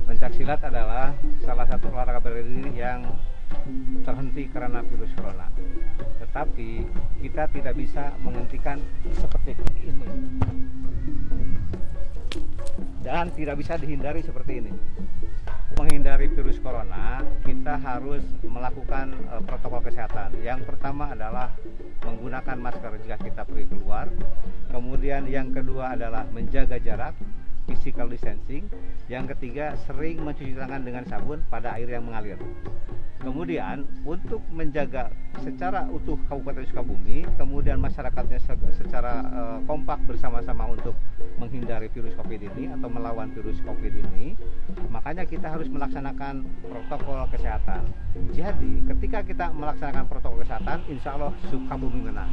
Pencaksilat adalah salah satu olahraga bela diri yang terhenti karena virus corona. Tetapi kita tidak bisa menghentikan seperti ini. Dan tidak bisa dihindari seperti ini. Menghindari virus corona, kita harus melakukan protokol kesehatan. Yang pertama adalah menggunakan masker jika kita pergi keluar. Kemudian yang kedua adalah menjaga jarak, physical distancing. Yang ketiga, sering mencuci tangan dengan sabun pada air yang mengalir. Kemudian untuk menjaga secara utuh Kabupaten Sukabumi, kemudian masyarakatnya secara kompak bersama-sama untuk menghindari virus COVID ini atau melawan virus COVID ini, makanya kita harus melaksanakan protokol kesehatan. Jadi ketika kita melaksanakan protokol kesehatan, insya Allah Sukabumi menang.